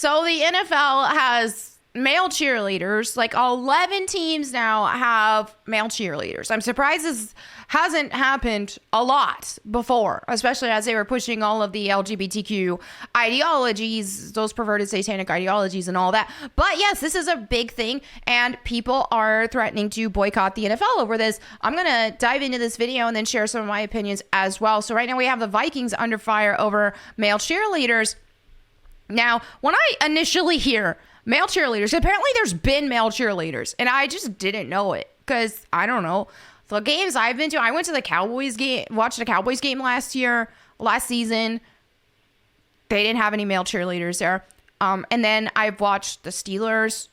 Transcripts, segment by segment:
So the NFL has male cheerleaders. Like 11 teams now have male cheerleaders. I'm surprised this hasn't happened a lot before, especially as they were pushing all of the LGBTQ ideologies, those perverted satanic ideologies and all that. But yes, this is a big thing, and people are threatening to boycott the NFL over this. I'm going to dive into this video and then share some of my opinions as well. So right now we have the Vikings under fire over male cheerleaders. Now, when I initially hear male cheerleaders, apparently there's been male cheerleaders, and I just didn't know it because I don't know. The games I've been to, I went to the Cowboys game, watched the Cowboys game last season. They didn't have any male cheerleaders there. And then I've watched the Steelers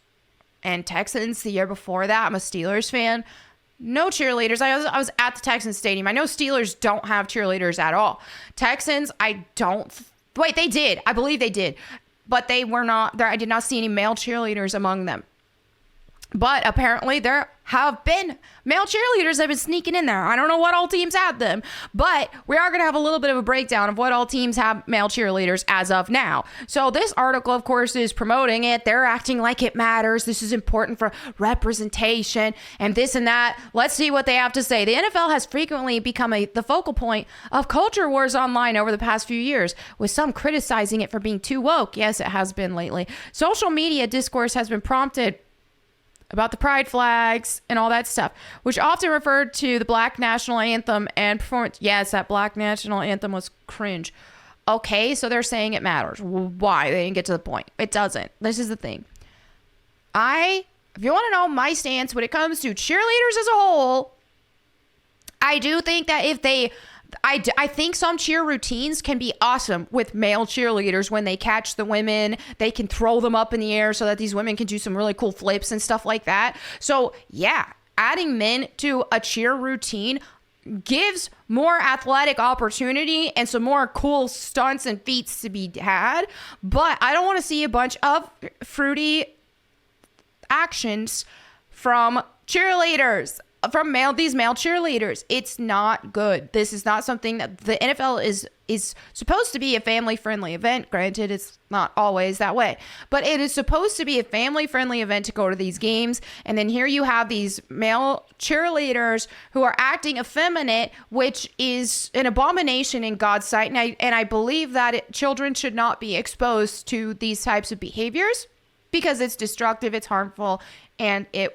and Texans the year before that. I'm a Steelers fan. No cheerleaders. I was at the Texans stadium. I know Steelers don't have cheerleaders at all. Texans, wait, they did. I believe they did. But they were not there. I did not see any male cheerleaders among them. But apparently there have been male cheerleaders that have been sneaking in there. I don't know what all teams have them, but we are going to have a little bit of a breakdown of what all teams have male cheerleaders as of now. So this article, of course, is promoting it. They're acting like it matters. This is important for representation and this and that. Let's see what they have to say. The NFL has frequently become the focal point of culture wars online over the past few years, with some criticizing it for being too woke. Yes, it has been lately. Social media discourse has been prompted about the pride flags and all that stuff, which often referred to the Black national anthem and performance. Yes, that Black national anthem was cringe. Okay, so they're saying it matters. Why? They didn't get to the point. It doesn't. This is the thing. If you want to know my stance when it comes to cheerleaders as a whole, I do think that I think some cheer routines can be awesome with male cheerleaders. When they catch the women, they can throw them up in the air so that these women can do some really cool flips and stuff like that. So yeah, adding men to a cheer routine gives more athletic opportunity and some more cool stunts and feats to be had. But I don't want to see a bunch of fruity actions from cheerleaders. From these male cheerleaders. It's not good. This is not something that the NFL is supposed to be a family-friendly event. Granted, it's not always that way, but it is supposed to be a family-friendly event to go to these games. And then here you have these male cheerleaders who are acting effeminate, which is an abomination in God's sight. And I believe that children should not be exposed to these types of behaviors because it's destructive, it's harmful, and it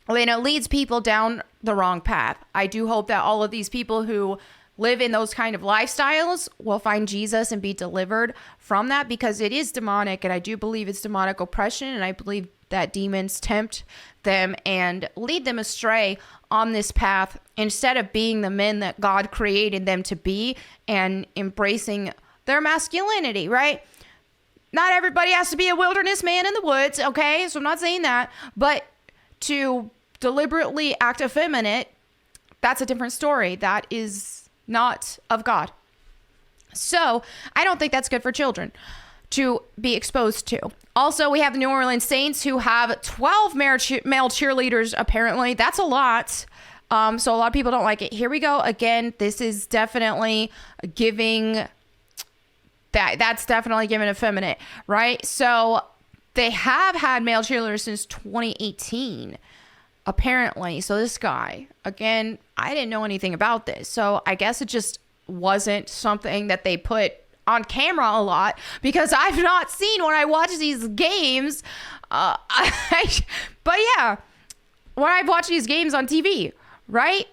leads people down the wrong path. I do hope that all of these people who live in those kind of lifestyles will find Jesus and be delivered from that, because it is demonic, and I do believe it's demonic oppression, and I believe that demons tempt them and lead them astray on this path instead of being the men that God created them to be and embracing their masculinity, right? Not everybody has to be a wilderness man in the woods, okay? So I'm not saying that, but to deliberately act effeminate, that's a different story. That is not of God. So I don't think that's good for children to be exposed to. Also, we have the New Orleans Saints, who have 12 male cheerleaders, apparently. That's a lot. So a lot of people don't like it. Here we go. Again, this is definitely giving that's definitely giving effeminate, right? So they have had male cheerleaders since 2018. Apparently. So this guy, again, I didn't know anything about this. So I guess it just wasn't something that they put on camera a lot, because I've not seen when I watch these games. But yeah, when I've watched these games on TV, right?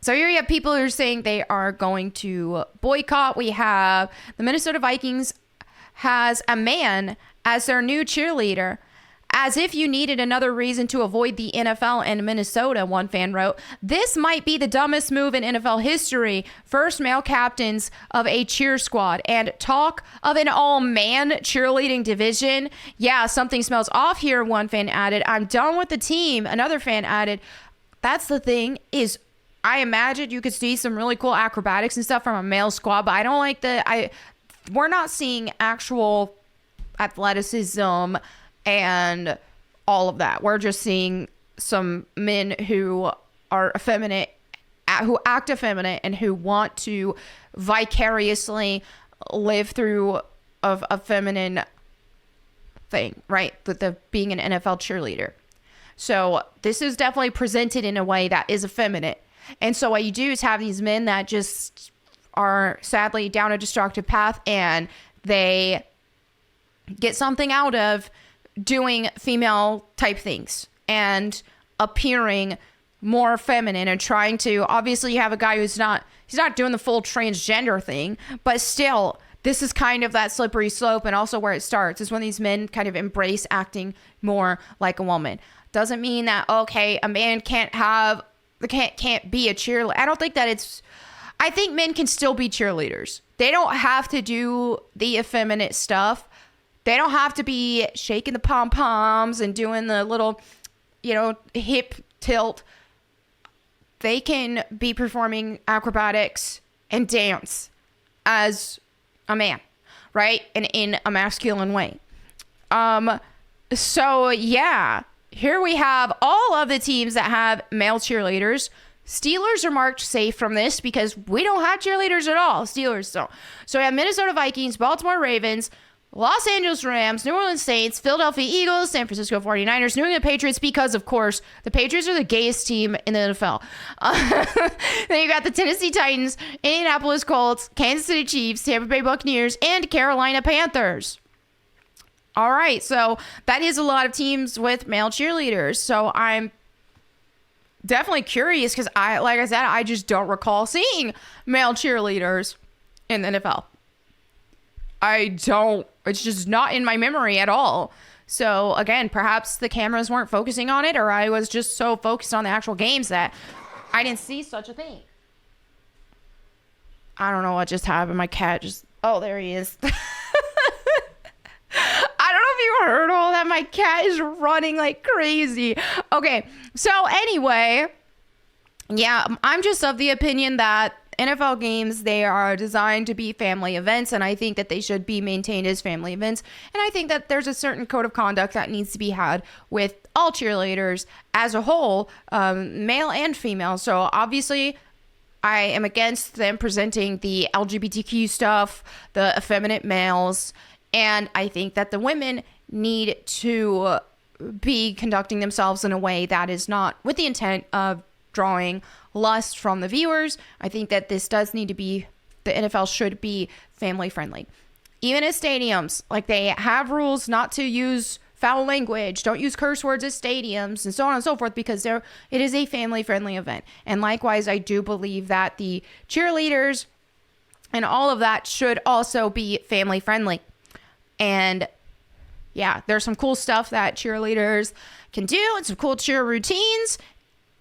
So here you have people who are saying they are going to boycott. We have the Minnesota Vikings has a man as their new cheerleader. As if you needed another reason to avoid the NFL and Minnesota, one fan wrote. This might be the dumbest move in NFL history. First male captains of a cheer squad. And talk of an all-man cheerleading division. Yeah, something smells off here, one fan added. I'm done with the team, another fan added. That's the thing, is I imagine you could see some really cool acrobatics and stuff from a male squad, but I don't like we're not seeing actual athleticism and all of that. We're just seeing some men who are effeminate, who act effeminate, and who want to vicariously live through a feminine thing, right? With the being an NFL cheerleader. So this is definitely presented in a way that is effeminate. And so what you do is have these men that just are sadly down a destructive path, and they get something out of doing female type things and appearing more feminine and trying to, obviously you have a guy he's not doing the full transgender thing, but still this is kind of that slippery slope. And also where it starts is when these men kind of embrace acting more like a woman. Doesn't mean that, okay, a man can't be a cheerleader. I don't think that I think men can still be cheerleaders. They don't have to do the effeminate stuff. They don't have to be shaking the pom-poms and doing the little, hip tilt. They can be performing acrobatics and dance as a man, right? And in a masculine way. So yeah, here we have all of the teams that have male cheerleaders. Steelers are marked safe from this because we don't have cheerleaders at all. Steelers don't. So we have Minnesota Vikings, Baltimore Ravens, Los Angeles Rams, New Orleans Saints, Philadelphia Eagles, San Francisco 49ers, New England Patriots, because, of course, the Patriots are the gayest team in the NFL. Then you got the Tennessee Titans, Indianapolis Colts, Kansas City Chiefs, Tampa Bay Buccaneers, and Carolina Panthers. All right, so that is a lot of teams with male cheerleaders. So I'm definitely curious because, like I said, I just don't recall seeing male cheerleaders in the NFL. It's just not in my memory at all. So again, perhaps the cameras weren't focusing on it, or I was just so focused on the actual games that I didn't see such a thing. I don't know what just happened. My cat oh, there he is. I don't know if you heard all that. My cat is running like crazy. Okay. So anyway, yeah, I'm just of the opinion that NFL games, they are designed to be family events, and I think that they should be maintained as family events. And I think that there's a certain code of conduct that needs to be had with all cheerleaders as a whole, male and female. So obviously, I am against them presenting the LGBTQ stuff, the effeminate males, and I think that the women need to be conducting themselves in a way that is not with the intent of drawing lust from the viewers. I think that this does need to be, the NFL should be family friendly. Even at stadiums, like they have rules not to use foul language, don't use curse words at stadiums, and so on and so forth, because it is a family friendly event. And likewise, I do believe that the cheerleaders and all of that should also be family friendly. And yeah, there's some cool stuff that cheerleaders can do and some cool cheer routines.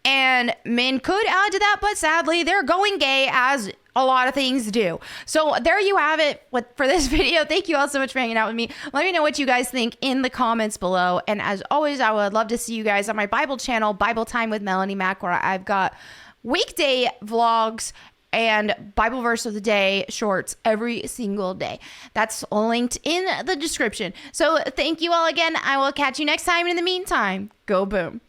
And men could add to that, but sadly, they're going gay, as a lot of things do. So there you have it for this video. Thank you all so much for hanging out with me. Let me know what you guys think in the comments below. And as always, I would love to see you guys on my Bible channel, Bible Time with Melanie Mack, where I've got weekday vlogs and Bible verse of the day shorts every single day. That's linked in the description. So thank you all again. I will catch you next time. In the meantime, go boom.